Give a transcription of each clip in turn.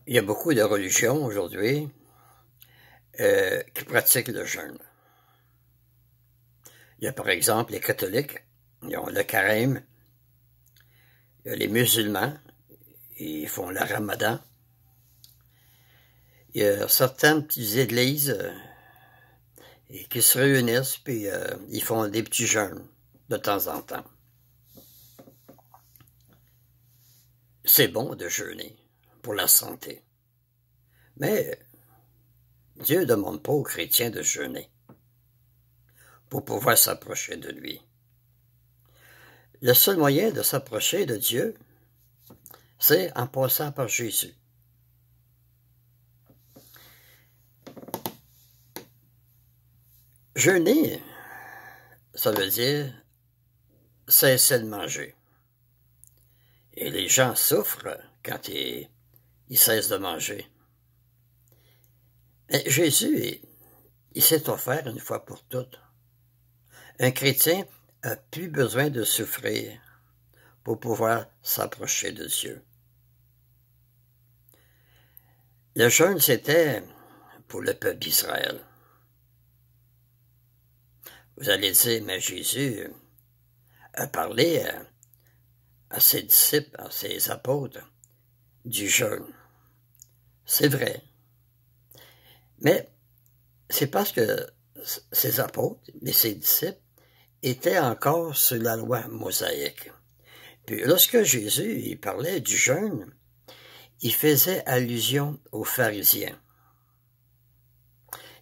Il y a beaucoup de religions aujourd'hui qui pratiquent le jeûne. Il y a par exemple les catholiques, ils ont le carême. Il y a les musulmans, ils font le ramadan. Il y a certaines petites églises qui se réunissent puis ils font des petits jeûnes de temps en temps. C'est bon de jeûner pour la santé. Mais Dieu ne demande pas aux chrétiens de jeûner pour pouvoir s'approcher de lui. Le seul moyen de s'approcher de Dieu, c'est en passant par Jésus. Jeûner, ça veut dire cesser de manger. Et les gens souffrent quand ils cessent de manger. Mais Jésus, il s'est offert une fois pour toutes. Un chrétien n'a plus besoin de souffrir pour pouvoir s'approcher de Dieu. Le jeûne, c'était pour le peuple d'Israël. Vous allez dire, mais Jésus a parlé à ses disciples, à ses apôtres, du jeûne. C'est vrai. Mais c'est parce que ses apôtres et ses disciples étaient encore sous la loi mosaïque. Puis lorsque Jésus il parlait du jeûne, il faisait allusion aux pharisiens.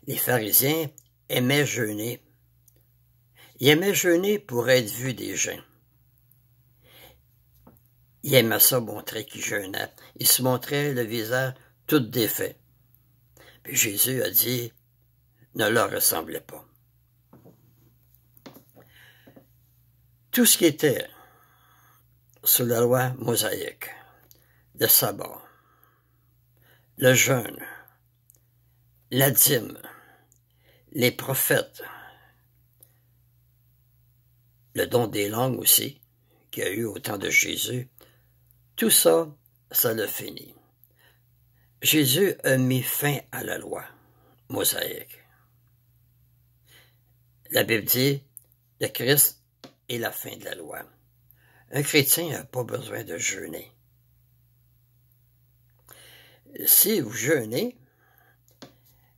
Les pharisiens aimaient jeûner. Ils aimaient jeûner pour être vus des gens. Ils aimaient ça montrer qu'ils jeûnaient. Ils se montraient le visage tout défait. Puis Jésus a dit, ne leur ressemblez pas. Tout ce qui était sous la loi mosaïque, le sabbat, le jeûne, la dîme, les prophètes, le don des langues aussi, qu'il y a eu au temps de Jésus, tout ça, ça l'a fini. Jésus a mis fin à la loi mosaïque. La Bible dit, le Christ est la fin de la loi. Un chrétien n'a pas besoin de jeûner. Si vous jeûnez,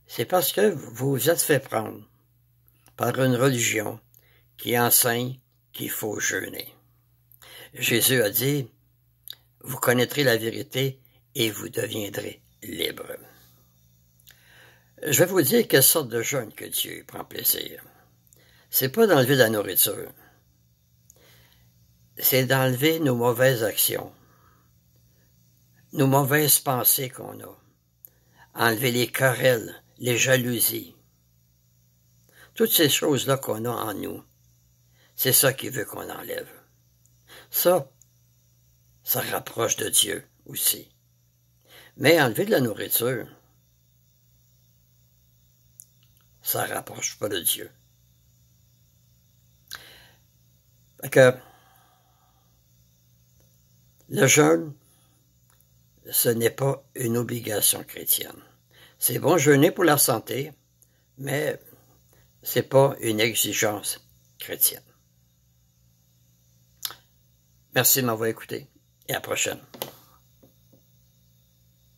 c'est parce que vous vous êtes fait prendre par une religion qui enseigne qu'il faut jeûner. Jésus a dit, vous connaîtrez la vérité et vous deviendrez libre. Je vais vous dire quelle sorte de jeûne que Dieu prend plaisir. C'est pas d'enlever la nourriture. C'est d'enlever nos mauvaises actions, nos mauvaises pensées qu'on a, enlever les querelles, les jalousies, toutes ces choses-là qu'on a en nous. C'est ça qu'il veut qu'on enlève. Ça rapproche de Dieu aussi. Mais enlever de la nourriture, ça rapproche pas de Dieu. Fait que le jeûne, ce n'est pas une obligation chrétienne. C'est bon jeûner pour la santé, mais c'est pas une exigence chrétienne. Merci de m'avoir écouté et à la prochaine.